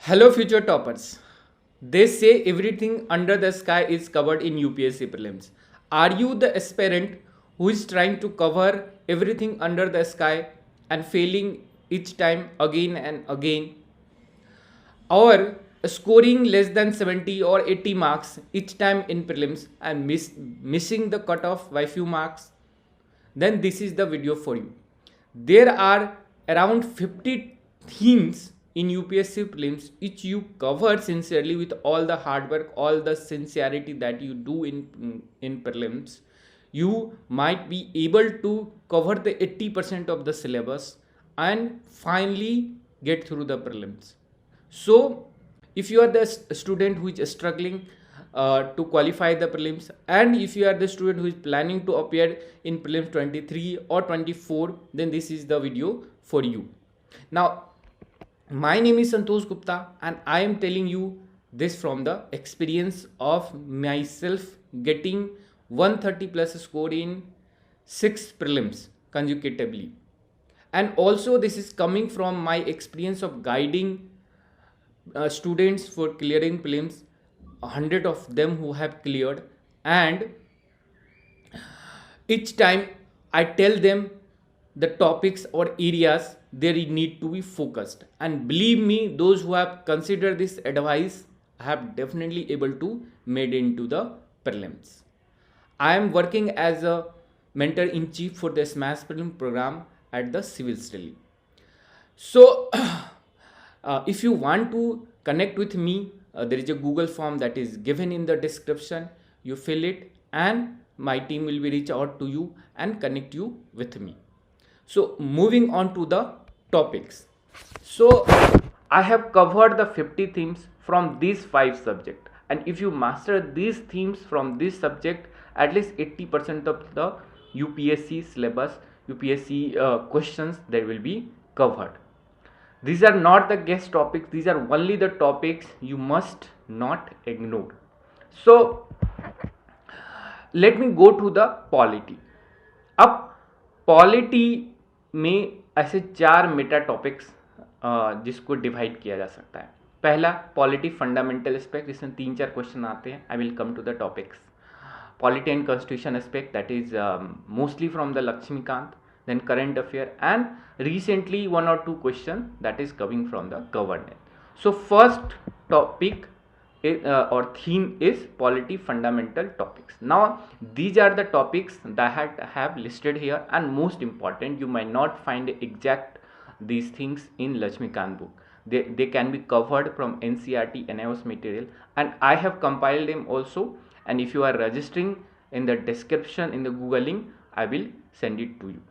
Hello, future toppers. They say everything under the sky is covered in UPSC Prelims. Are you the aspirant who is trying to cover everything under the sky and failing each time again and again? Or scoring less than 70 or 80 marks each time in prelims and missing the cutoff by few marks? Then this is the video for you. There are around 50 themes in UPSC prelims which you cover sincerely with all the hard work, all the sincerity that you do in prelims. You might be able to cover the 80% of the syllabus and finally get through the prelims. So if you are the student who is struggling to qualify the prelims, and if you are the student who is planning to appear in prelims 23 or 24, then this is the video for you. Now my name is Santosh Gupta and I am telling you this from the experience of myself getting 130 plus score in 6 prelims consecutively. And also this is coming from my experience of guiding students for clearing prelims, 100 of them who have cleared, and each time I tell them the topics or areas they need to be focused, and believe me, those who have considered this advice have definitely able to made into the prelims. I am working as a mentor in chief for the Smash Prelim program at the Civilsdaily. So if you want to connect with me, there is a Google form that is given in the description. You fill it and my team will be reach out to you and connect you with me. So moving on to the topics. So I have covered the 50 themes from these 5 subjects, and if you master these themes from this subject, at least 80% of the UPSC syllabus, UPSC questions that will be covered. These are not the guest topics, these are only the topics you must not ignore. So let me go to the polity. अब polity में ऐसे 4 Meta topics जिसको divide किया जा सकता है. पहला polity fundamental aspect, इसमें 3-4 क्वेश्चन आते हैं. I will come to the topics. Polity and constitution aspect, that is mostly from the Lakshmikant, then current affair, and recently 1 or 2 question that is coming from the governance. So first topic or theme is polity fundamental topics. Now these are the topics that I have listed here, and most important, you might not find exact these things in Lakshmikant book. They can be covered from NCERT NIOS material, and I have compiled them also, and if you are registering in the description in the Google link, I will send it to you.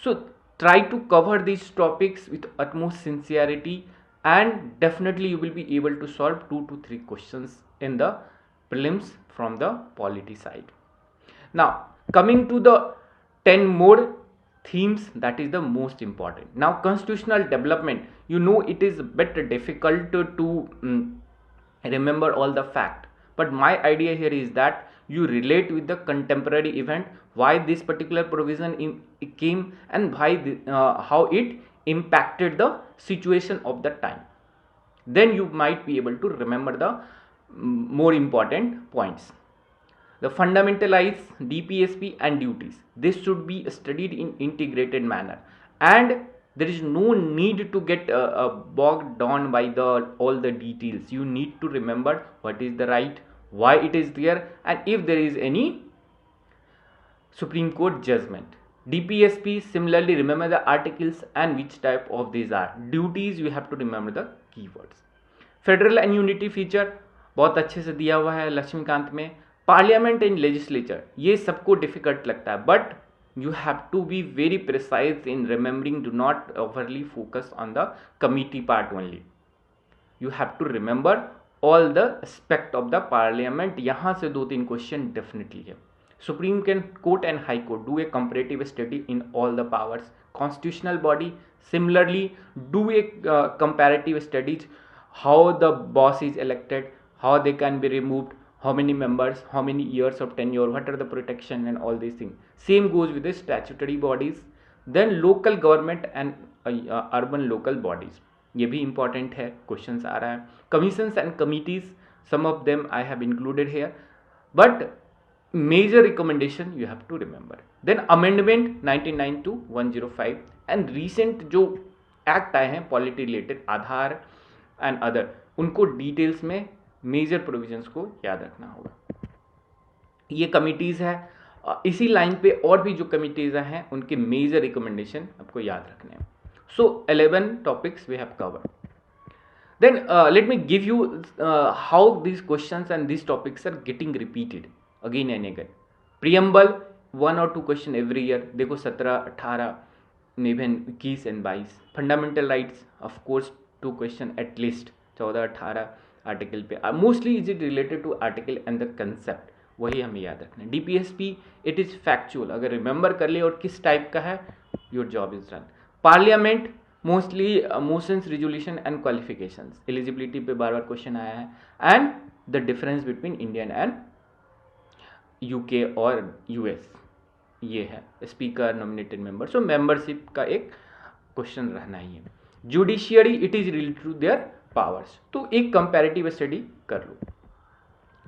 So try to cover these topics with utmost sincerity, and definitely you will be able to solve 2 to 3 questions in the prelims from the polity side. Now coming to the 10 more themes, that is the most important. Now constitutional development, you know, it is a bit difficult to remember all the fact, but my idea here is that you relate with the contemporary event, why this particular provision came, and why how it impacted the situation of the time. Then you might be able to remember the more important points. The fundamentalize DPSP and duties, this should be studied in integrated manner, and there is no need to get bogged down by all the details. You need to remember what is the right, why it is there, and if there is any Supreme Court judgment. DPSP, similarly remember the articles and which type of these are. Duties, you have to remember the keywords. Federal and unity feature बहुत अच्छे से दिया हुआ है लक्ष्मीकांत में. Parliament and legislature, ये सबको difficult लगता है, but you have to be very precise in remembering. Do not overly focus on the committee part only. You have to remember all the aspect of the parliament. यहाँ से 2-3 question definitely है. Supreme Court and High Court, do a comparative study in all the powers. Constitutional body, similarly do a comparative studies, how the boss is elected, how they can be removed, how many members, how many years of tenure, what are the protection, and all these things. Same goes with the statutory bodies. Then local government and urban local bodies. ये भी important है, questions आ रहा है. Commissions and committees, some of them I have included here, but major recommendation you have to remember. Then amendment 1992 to 105 and recent जो act आए हैं polity related, Aadhaar and other, उनको डिटेल्स में मेजर प्रोविजंस को याद रखना होगा. ये कमिटीज़ है. इसी लाइन पे और भी जो कमिटीज़ हैं उनके मेजर रिकमेंडेशन आपको याद रखने हैं. So 11 topics we have covered. Then let me give you how these questions and these topics are getting repeated again and again. Preamble, 1 or 2 question every year. देखो 17, 18, even 21 and 22. Fundamental rights, of course 2 question at least, 14, 18 article पे. Mostly is it related to article and the concept, वही हमें याद रखना है. DPSP it is factual, अगर remember कर ले और किस टाइप का है, your job is done. Parliament mostly motions, resolution and qualifications, eligibility पे बार बार क्वेश्चन आया है. And the difference between Indian and UK और US, ये है. Speaker, nominated member, so membership का एक क्वेश्चन रहना ही है. Judiciary it is related to their powers, तो एक कंपैरेटिव स्टडी कर लो.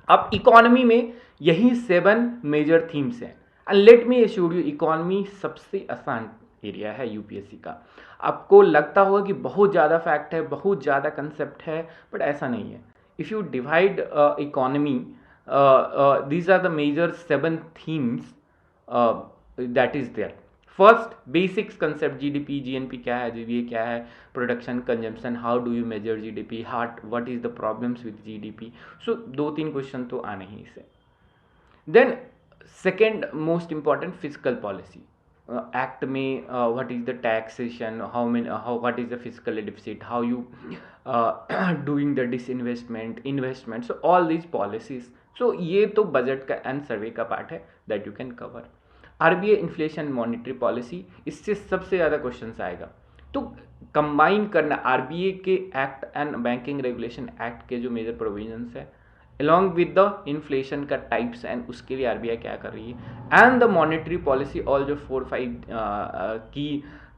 अब इकोनॉमी में यही 7 मेजर थीम्स हैं. And let me assure you, economy सबसे आसान एरिया है UPSC का. आपको लगता होगा कि बहुत ज़्यादा फैक्ट है, बहुत ज़्यादा कंसेप्ट है, बट ऐसा नहीं है. If you divide economy, these are the major 7 themes that is there. First, basics concept, GDP, GNP क्या है, GVA क्या है, production, consumption, how do you measure GDP, what is the problems with GDP. So 2-3 question तो आने ही इसे. Then second most important, physical policy. Act में what is the taxation, how what is the physical deficit, how you doing the disinvestment, investment, so all these policies. So ये तो budget का and survey का part है that you can cover. RBI inflation monetary policy, इससे सबसे ज़्यादा question आएगा. तो कंबाइन करना RBI के act and banking regulation act के जो मेजर प्रोविजंस है अलॉन्ग विद द इन्फ्लेशन का टाइप्स एंड उसके लिए RBI क्या कर रही है, and the monetary policy, all जो 4-5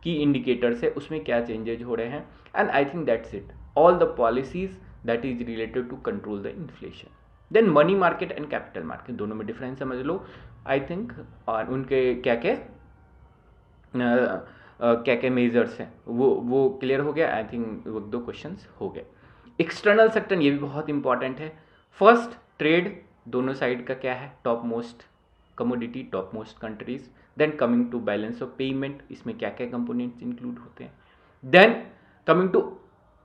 की इंडिकेटर्स है उसमें क्या चेंजेज हो रहे हैं. And I think that's it, all the policies that is related to control the inflation. Then money market and capital market, दोनों में डिफरेंस समझ लो आई थिंक, और उनके क्या क्या मेजर्स हैं वो क्लियर हो गया. आई थिंक वो 2 क्वेश्चंस हो गए. एक्सटर्नल सेक्टर, ये भी बहुत इंपॉर्टेंट है. फर्स्ट, ट्रेड, दोनों साइड का क्या है, top most commodity, top most countries. Then coming to balance of payment, इसमें क्या क्या कंपोनेंट्स इंक्लूड होते हैं. Then coming to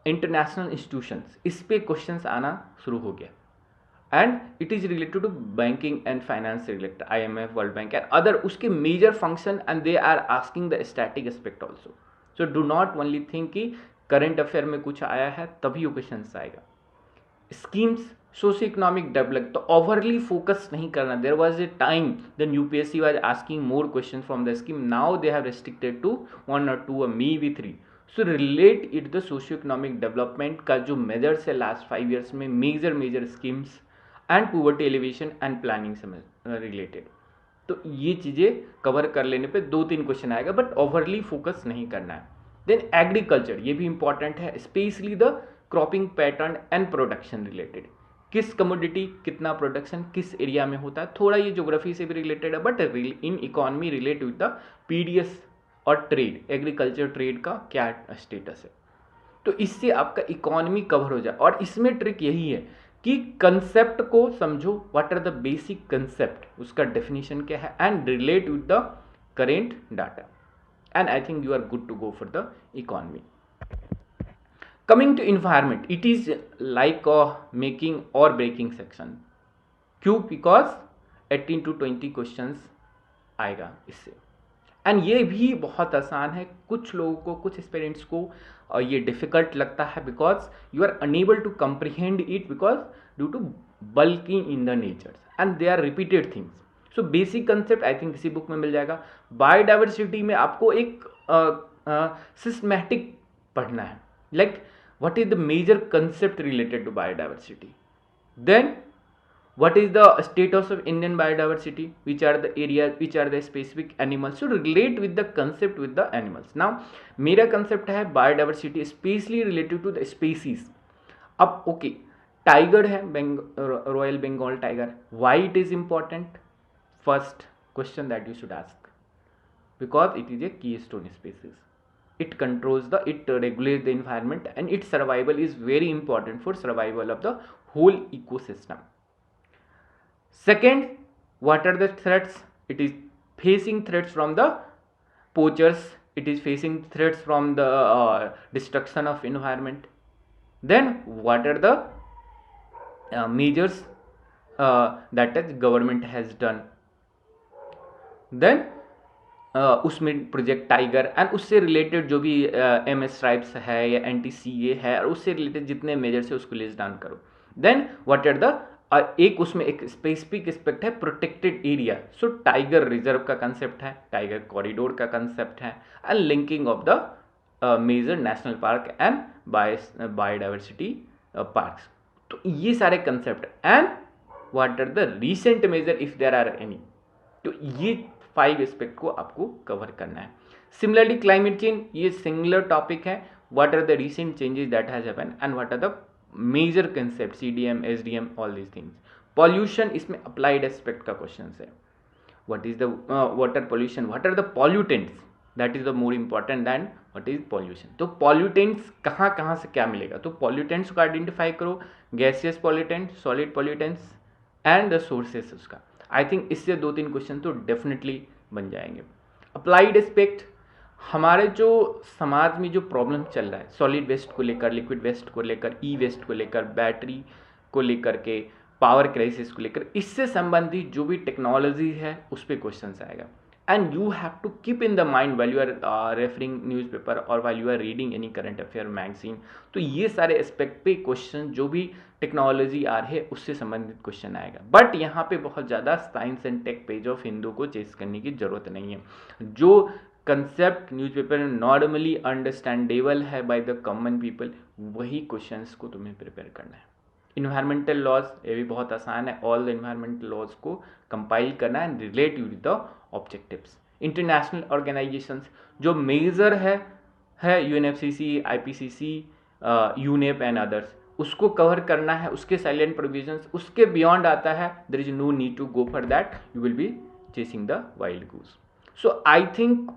international institutions, इस पे क्वेश्चंस आना शुरू हो गया. And it is related to banking and finance related, IMF, world bank and other, उसके major function, and they are asking the static aspect also. So do not only think कि current affair में कुछ आया है तभी वो question आएगा. Schemes, socio economic development, तो ओवरली फोकस नहीं करना. There was a time then UPSC was asking more question from the scheme, now they have restricted to 1 or 2 or maybe 3. So relate it the socio economic development का जो measures है last 5 years में, major schemes and poverty alleviation and planning से related. तो ये चीज़ें cover कर लेने पे 2-3 क्वेश्चन आएगा, बट ओवरली फोकस नहीं करना है. देन एग्रीकल्चर, ये भी इंपॉर्टेंट है, specially the cropping pattern and production related. किस कमोडिटी कितना प्रोडक्शन किस एरिया में होता है, थोड़ा ये ज्योग्राफी से भी रिलेटेड है, but in economy relate with the PDS और ट्रेड, एग्रीकल्चर ट्रेड का क्या स्टेटस है. तो इससे आपका इकोनॉमी कवर हो जाए. और इसमें ट्रिक यही है कि कंसेप्ट को समझो, what are the basic concept, उसका डेफिनेशन क्या है, and relate with the current data. And I think you are good to go for the economy. Coming to environment, it is like making और breaking section. क्यों? Because 18 to 20 questions आएगा इससे. And ये भी बहुत आसान है. कुछ लोगों को, कुछ स्टूडेंट्स को ये डिफिकल्ट लगता है because you are unable to comprehend it because due to bulking in the nature and they are repeated things. So basic concept I think किसी बुक में मिल जाएगा. बायोडाइवर्सिटी में आपको एक सिस्टमैटिक पढ़ना है, like what is the major concept related to biodiversity. Then what is the status of Indian biodiversity, which are the areas, which are the specific animals, so relate with the concept with the animals. now मेरा concept है biodiversity specially related to the species. अब okay, tiger है royal Bengal tiger, why it is important? First question that you should ask, because it is a keystone species. It controls the, it regulates the environment, and its survival is very important for survival of the whole ecosystem. Second, what are the threats? It is facing threats from the poachers, it is facing threats from the destruction of environment. Then what are the measures that the government has done? Then उसमें project tiger and उससे related जो भी MS tribes है या NTCA है, और उससे related जितने मेजर्स है उसको लिस्ट डाउन करो. देन व्हाट आर द एक उसमें एक स्पेसिफिक एस्पेक्ट है protected area. So tiger reserve का कंसेप्ट है, टाइगर कॉरिडोर का कंसेप्ट है, and linking of the major national park and biodiversity parks. तो ये सारे concept and what are the recent major if there are any. तो ये 5 एस्पेक्ट को आपको कवर करना है. सिमिलरली क्लाइमेट चेंज, ये सिंगुलर टॉपिक है. What are the recent changes that has happened and what are the major concept, CDM, SDM, all these things. Pollution, इसमें applied aspect का क्वेश्चन है. What is the water pollution, what are the pollutants, that is the more important than what is pollution. तो pollutants कहाँ कहाँ से क्या मिलेगा, तो पॉल्यूटेंट्स को आइडेंटिफाई करो, gaseous pollutant, solid pollutants and the sources उसका. आई थिंक इससे 2-3 क्वेश्चन तो डेफिनेटली बन जाएंगे. अप्लाइड एस्पेक्ट, हमारे जो समाज में जो प्रॉब्लम चल रहा है सॉलिड वेस्ट को लेकर, लिक्विड वेस्ट को लेकर, ई वेस्ट को लेकर, बैटरी को लेकर के, पावर क्राइसिस को लेकर, इससे संबंधित जो भी टेक्नोलॉजी है उस पर क्वेश्चन आएगा. And you have to keep in the mind while you are referring newspaper और while you are reading any current affair magazine. तो ये सारे एस्पेक्ट पे क्वेश्चन जो भी टेक्नोलॉजी आ रही है उससे संबंधित क्वेश्चन आएगा. बट यहाँ पे बहुत ज़्यादा science and tech page of Hindu को चेस करने की जरूरत नहीं है. जो कंसेप्ट न्यूज़पेपर में नॉर्मली अंडरस्टैंडेबल है बाय द कॉमन पीपल, वही क्वेश्चंस को तुम्हें प्रिपेयर करना है. इन्वायरमेंटल लॉज, ये भी बहुत आसान है. ऑल द इन्वायरमेंटल लॉज को कंपाइल करना and relate with the objectives. International organisations जो मेजर है UNFCCC, IPCC, UNEP and others, उसको कवर करना है. उसके साइलेंट प्रोविजंस, उसके बियॉन्ड आता है, there is no need to go for that, you will be chasing the wild goose. So I think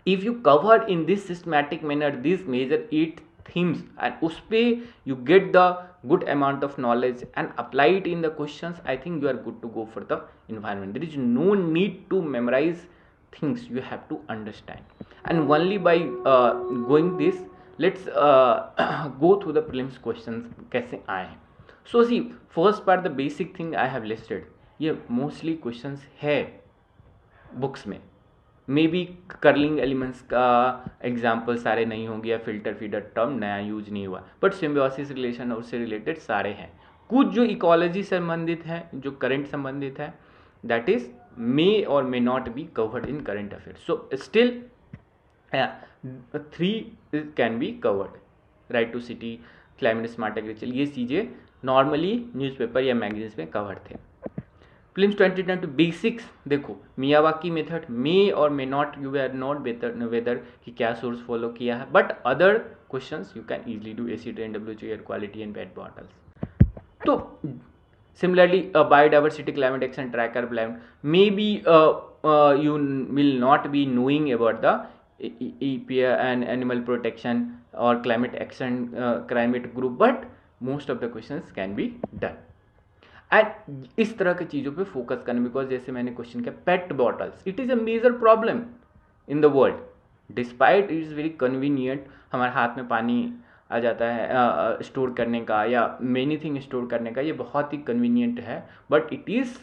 if you cover in this systematic manner these major 8 themes and उस पे you get the good amount of knowledge and apply it in the questions, I think you are good to go for the environment. There is no need to memorize things, you have to understand. And only by going this, let's go through the prelims questions कैसे आए हैं. So see, first part the basic thing I have listed, ये mostly questions है books में. May be curling elements का example सारे नहीं होंगे, या फिल्टर फीडर टर्म नया यूज नहीं हुआ, बट सिम्बियोसिस रिलेशन और उससे रिलेटेड सारे हैं. कुछ जो इकोलॉजी संबंधित है, जो करंट संबंधित है, दैट इज मे और may not be covered in current affair. So still 3 can be covered. Right to city, climate smart agriculture, ये चीज़ें नॉर्मली न्यूज़पेपर या मैगजीन्स में कवर्ड थे. प्रीलिम्स 2022 बेसिक्स देखो, मियावाकी मेथड, मे और may not, you are not whether कि क्या source follow किया है, but other questions you can easily do. Acid and WH air quality and pet bottles. तो similarly biodiversity climate action tracker plan, maybe you will not be knowing about the EPA and animal protection और climate action climate group, but most of the questions can be done. And इस तरह की चीज़ों पे focus करना, because जैसे मैंने question किया, PET bottles, it is a major problem in the world. Despite it is very convenient, हमारे हाथ में पानी आ जाता है स्टोर करने का या मेनी थिंग स्टोर करने का, ये बहुत ही कन्वीनियंट है, but it is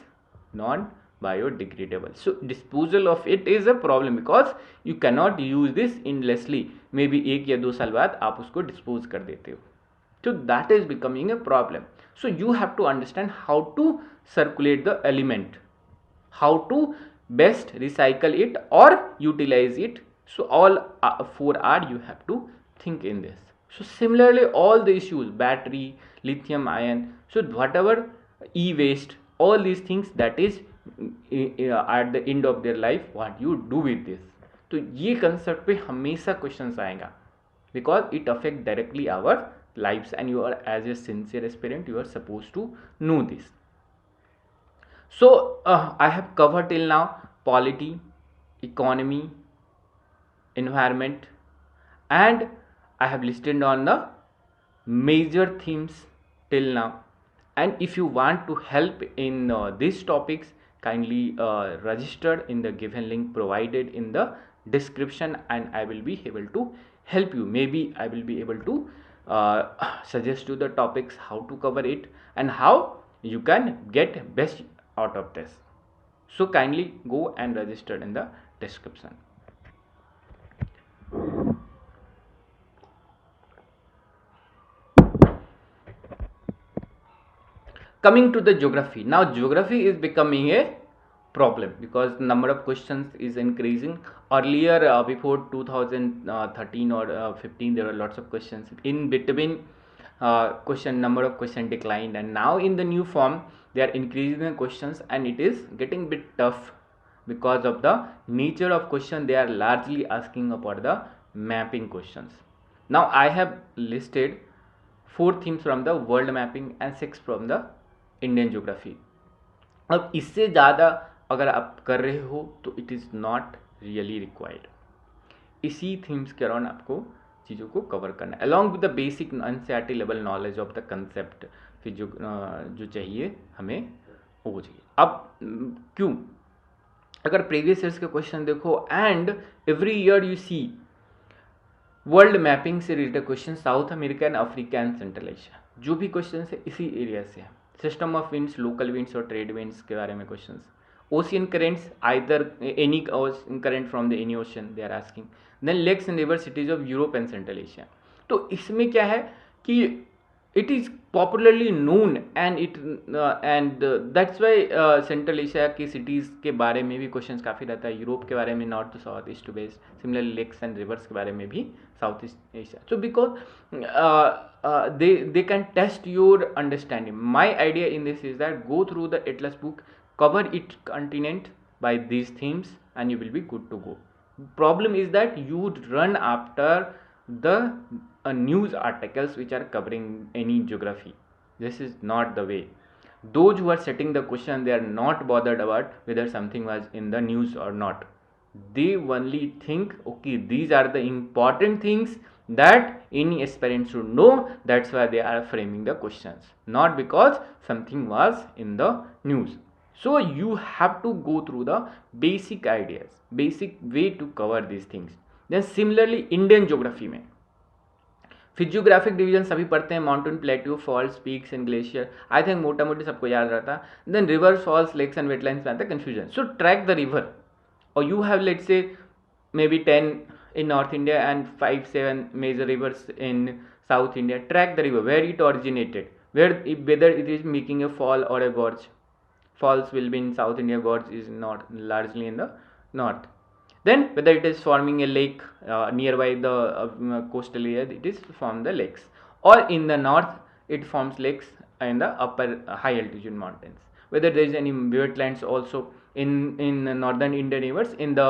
non biodegradable. So disposal of it is a problem, because you cannot use this endlessly. Maybe 1 या 2 साल बाद आप उसको डिस्पोज कर देते हो. So that is becoming a problem. So you have to understand how to circulate the element, how to best recycle it or utilize it. So all 4R you have to think in this. So similarly all the issues, battery, lithium ion, so whatever e-waste, all these things, that is at the end of their life what you do with this. तो ये concept पे हमेशा questions आएगा, because it affect directly our lives, and you are, as a sincere aspirant, you are supposed to know this. So I have covered till now polity, economy, environment, and I have listed on the major themes till now. And if you want to help in these topics, kindly register in the given link provided in the description, and I will be able to help you. Maybe I will be able to suggest you the topics, how to cover it, and how you can get best out of this. So kindly go and register in the description. Coming to the geography, now geography is becoming a problem because number of questions is increasing. Earlier, before 2013 or 15, there were lots of questions. In between, number of question declined, and now in the new form they are increasing the questions, and it is getting bit tough because of the nature of question. They are largely asking about the mapping questions. Now I have listed 4 themes from the world mapping and 6 from the Indian geography. अब इससे ज़्यादा अगर आप कर रहे हो तो it is not really required. इसी थीम्स के अराउंड आपको चीज़ों को कवर करना है, along with the basic NCERT level knowledge of the concept. फिर जो चाहिए हमें वो चाहिए. अब क्यों, अगर प्रीवियस ईयर्स के क्वेश्चन देखो, and every year you see world mapping से related question, South America and Africa and central Asia, जो भी क्वेश्चन है इसी एरिया से है. System of winds, local winds और ट्रेड विंड्स के बारे में questions. Ocean currents, either any current from the any ocean they are asking. Then lakes and river cities of Europe and central Asia. तो इसमें क्या है कि it is popularly known and that's why central Asia की cities के बारे में भी क्वेश्चंस काफ़ी रहता है. यूरोप के बारे में north to south, east to west. Similarly lakes and rivers के बारे में भी south east Asia. So because they can test your understanding. My idea in this is that go through the atlas book, cover each continent by these themes, and you will be good to go. Problem is that you would run after the news articles which are covering any geography. This is not the way. Those who are setting the question, they are not bothered about whether something was in the news or not. They only think, okay, these are the important things that any aspirant should know. That's why they are framing the questions, not because something was in the news. So you have to go through the basic ideas, basic way to cover these things. Then similarly Indian geography में फिर geographic division सभी पढ़ते हैं, mountain, plateau, falls, peaks and glacier. I think मोटा मोटी सबको याद रहता है. Then rivers, falls, lakes and wetlands में आता है confusion. So track the river, or you have, let's say, maybe 10 in North India and 5-7 major rivers in South India. Track the river, where it originated, whether it is making a fall or a gorge. Falls will be in South India, gorge is not largely in the north. Then whether it is forming a lake nearby the coastal area, it is from the lakes, or in the north it forms lakes in the upper high altitude mountains. Whether there is any wetlands also in northern Indian rivers. In the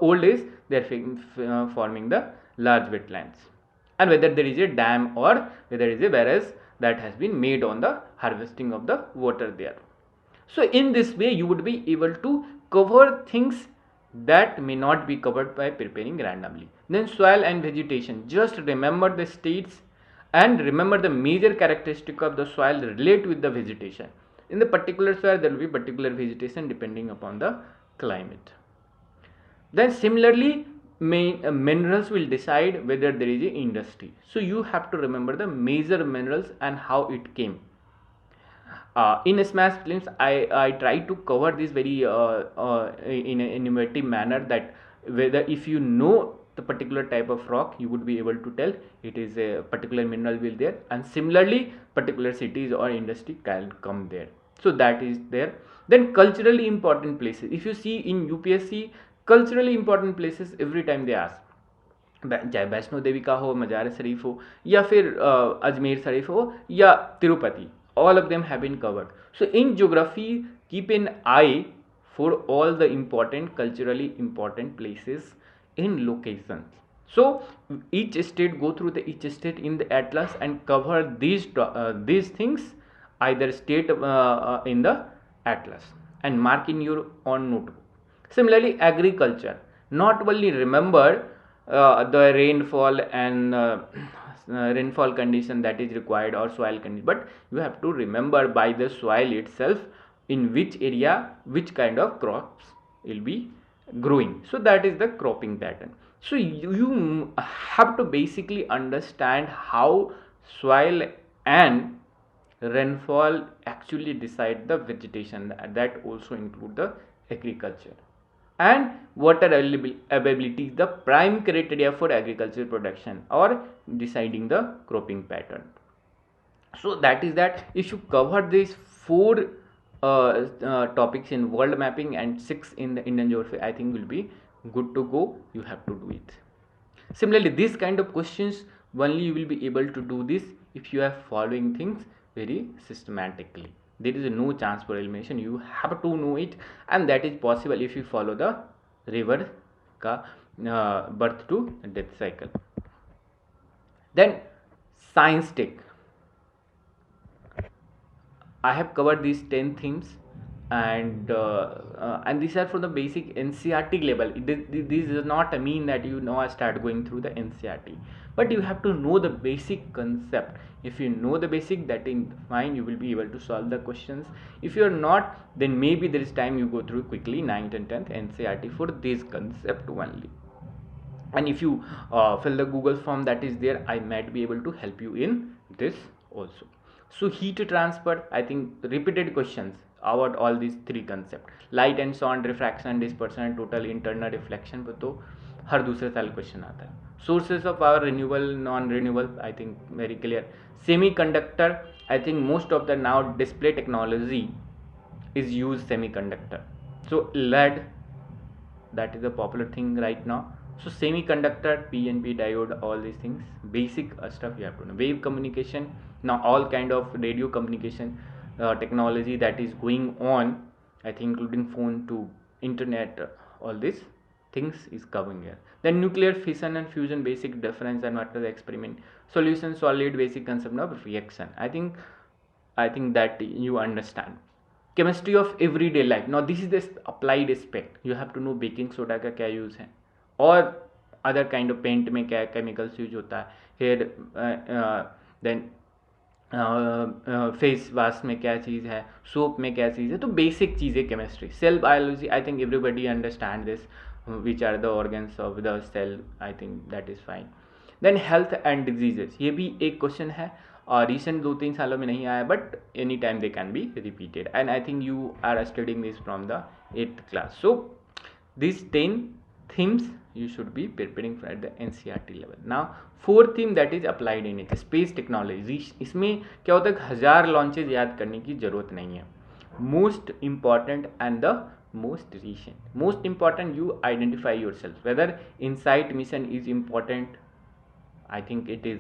old days they are forming the large wetlands, and whether there is a dam or whether there is a barrage that has been made on the harvesting of the water there. So in this way you would be able to cover things that may not be covered by preparing randomly. Then soil and vegetation, just remember the states and remember the major characteristic of the soil relate with the vegetation. In the particular soil there will be particular vegetation depending upon the climate. Then similarly minerals will decide whether there is an industry. So you have to remember the major minerals and how it came. In smash films I try to cover this very in an innovative manner, that whether if you know the particular type of rock, you would be able to tell it is a particular mineral will there, and similarly particular cities or industry can come there. So that is there. Then culturally important places, if you see in UPSC, culturally important places every time they ask, चाहे वैष्णो देवी का हो, मजार शरीफ हो, या फिर अजमेर शरीफ हो, या Tirupati, all of them have been covered. So in geography, keep an eye for all the important, culturally important places in locations. So each state, go through the each state in the atlas and cover these things, either state in the atlas, and mark in your own notebook. Similarly, agriculture, not only remember the rainfall and rainfall condition that is required, or soil condition, but you have to remember by the soil itself in which area which kind of crops will be growing. So that is the cropping pattern. So you have to basically understand how soil and rainfall actually decide the vegetation. That also include the agriculture. And water availability is the prime criteria for agricultural production or deciding the cropping pattern. So that is that. If you cover these four topics in world mapping and 6 in the Indian geography, I think will be good to go. You have to do it. Similarly, this kind of questions only you will be able to do this if you are following things very systematically. There is no chance for elimination. You have to know it, and that is possible if you follow the river ka birth to death cycle. Then science tech, I have covered these 10 themes, and these are for the basic NCERT level. This does not mean that you now start going through the NCERT, but you have to know the basic concept. If you know the basic, that is fine, you will be able to solve the questions. If you are not, then maybe there is time you go through quickly 9th and 10th NCERT for this concept only. And if you fill the Google form that is there, I might be able to help you in this also. So heat transfer, I think repeated questions about all these three concepts, light and sound, refraction, dispersion, total internal reflection, पर तो हर दूसरे साल question आता है. Sources of power, renewable, non-renewable, I think very clear. Semiconductor, I think most of the now display technology is used semiconductor. So LED, that is a popular thing right now. So semiconductor, PNP, diode, all these things, basic stuff you have to know. Wave communication, now all kind of radio communication technology that is going on, I think including phone to internet, all these things is covering here. Then nuclear fission and fusion, basic difference and what is the experiment. Solution, solid, basic concept of reaction. I think that you understand. Chemistry of everyday life, now this is the applied aspect. You have to know baking soda का क्या use है, और other kind of paint में क्या chemicals use होता है, hair then face wash में क्या चीज़ है, सोप में क्या चीज़ है. तो बेसिक चीज़ें chemistry. Cell biology, I think everybody understand this, which are the organs of the cell, I think that is fine. Then health and diseases, ये भी एक क्वेश्चन है और रिसेंट 2-3 सालों में नहीं आया, but any time they can be repeated, and I think you are studying this from the 8th class. So this 10 themes you should be preparing for at the NCERT level. Now fourth theme, that is applied in nature, space technology. इसमें क्या होता है, 1000 launches याद करने की जरूरत नहीं है. Most important and the most recent. Most important, you identify yourself whether InSight mission is important. I think it is.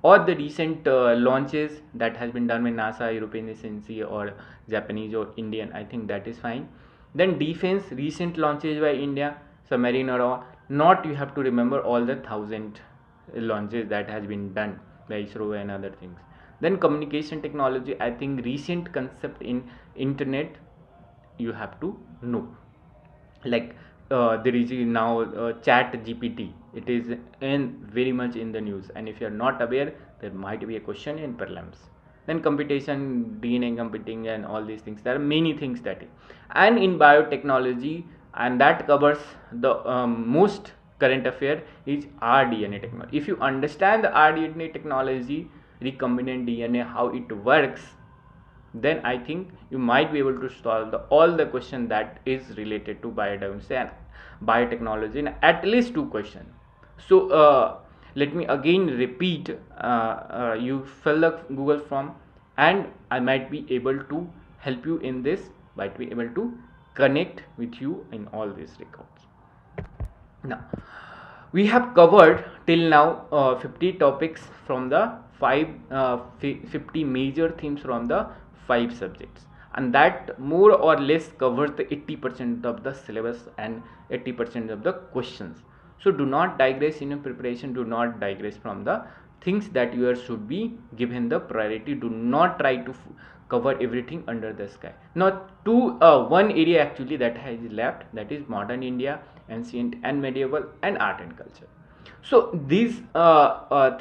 Or the recent launches that has been done by NASA, European agency, or Japanese or Indian, I think that is fine. Then defense, recent launches by India, submarine or all. Not you have to remember all the 1000 launches that has been done by ISRO and other things. Then communication technology, I think recent concept in internet you have to know, like there is now chat GPT, it is very much in the news, and if you are not aware, there might be a question in prelims. Then computation, DNA computing and all these things, there are many things that is. And in biotechnology, and that covers the most current affair is rDNA technology. If you understand the rDNA technology, recombinant DNA, how it works, then I think you might be able to solve all the question that is related to biodiversity and biotechnology in at least 2 questions. So let me again repeat, you fill the Google form and I might be able to help you in this, might be able to connect with you in all these records. Now we have covered till now 50 topics from the 50 major themes from the 5 subjects, and that more or less covers the 80% of the syllabus and 80% of the questions. So do not digress in your preparation, do not digress from the things that you should be given the priority. Do not try to cover everything under the sky. Now to one area actually that has left, that is modern India, ancient and medieval, and art and culture. So these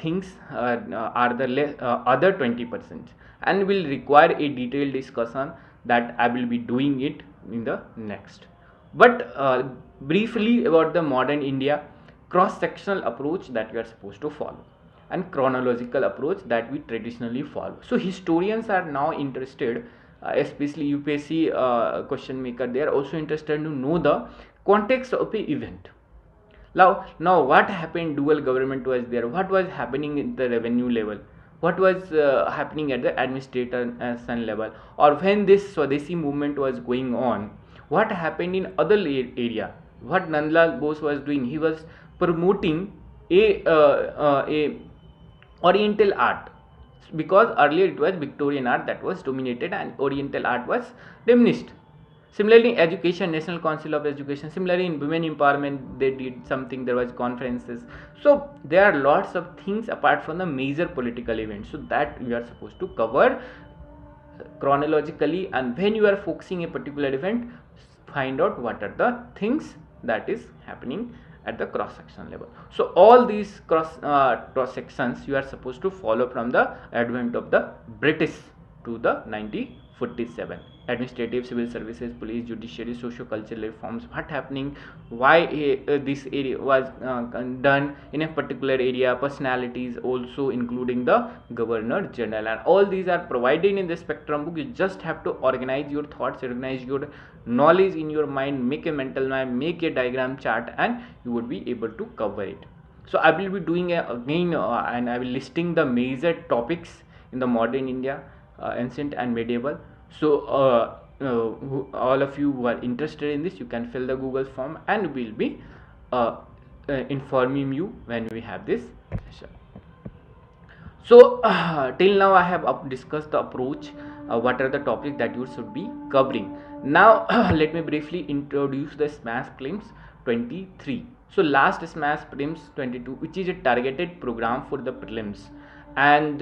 things are the other 20%, and will require a detailed discussion that I will be doing it in the next. But briefly about the modern India, cross-sectional approach that we are supposed to follow, and chronological approach that we traditionally follow. So historians are now interested, especially UPSC question maker, they are also interested to know the context of a event. Now what happened? Dual government was there. What was happening at the revenue level? What was happening at the administration level? Or when this Swadeshi movement was going on, what happened in other area? What Nandlal Bose was doing? He was promoting a Oriental art, because earlier it was Victorian art that was dominated and Oriental art was diminished. Similarly, education, National Council of Education. Similarly, in women empowerment, they did something. There was conferences. So there are lots of things apart from the major political events. So that we are supposed to cover chronologically. And when you are focusing a particular event, find out what are the things that is happening at the cross section level. So all these cross sections you are supposed to follow from the advent of the British to the 1947. Administrative, civil services, police, judiciary, socio-cultural reforms, what happening, why this area was done in a particular area, personalities also including the governor general, and all these are provided in the spectrum book. You just have to organize your thoughts, organize your knowledge in your mind, make a mental map, make a diagram chart, and you would be able to cover it. So I will be doing again and I will listing the major topics in the modern India, ancient and medieval. So all of you who are interested in this, you can fill the Google form and we'll be informing you when we have this session. So till now I have discussed the approach, what are the topics that you should be covering. Now let me briefly introduce the Smash Prelims 23. So last Smash Prelims 22, which is a targeted program for the prelims, and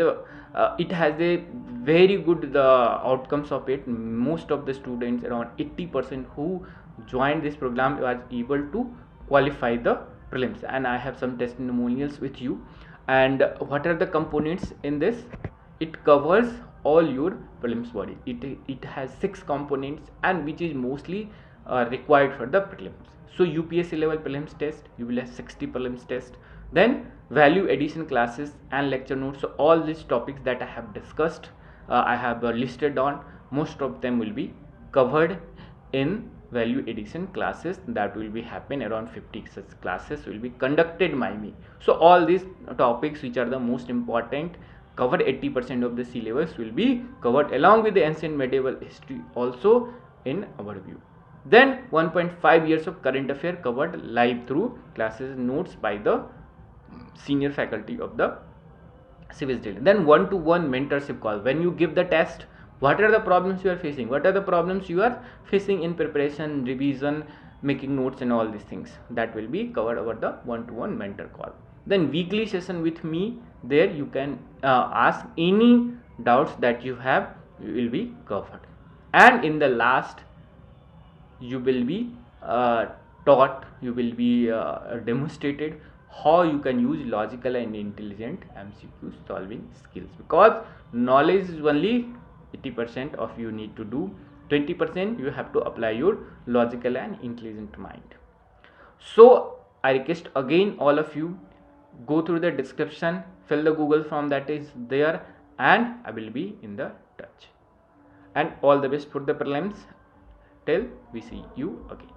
it has a very good outcomes of it. Most of the students, around 80% who joined this program, was able to qualify the prelims, and I have some testimonials with you. And what are the components in this? It covers all your prelims body. It has 6 components, and which is mostly required for the prelims. So UPSC level prelims test, you will have 60 prelims test. Then value addition classes and lecture notes. So all these topics that I have discussed, I have listed on. Most of them will be covered in value addition classes that will be happen. Around 50 such classes will be conducted by me. So all these topics which are the most important, covered 80% of the syllabus, will be covered along with the ancient medieval history also in our view. Then 1.5 years of current affair covered live through classes, notes by the senior faculty of the Civilsdaily. Then one-to-one mentorship call. When you give the test, what are the problems you are facing? What are the problems you are facing in preparation, revision, making notes, and all these things that will be covered over the one-to-one mentor call. Then weekly session with me. There you can ask any doubts that you have, will be covered. And in the last, you will be taught, you will be demonstrated how you can use logical and intelligent MCQ solving skills, because knowledge is only 80% of you need to do, 20% you have to apply your logical and intelligent mind. So I request again all of you, go through the description, fill the Google form that is there, and I will be in the touch. And all the best for the prelims till we see you again.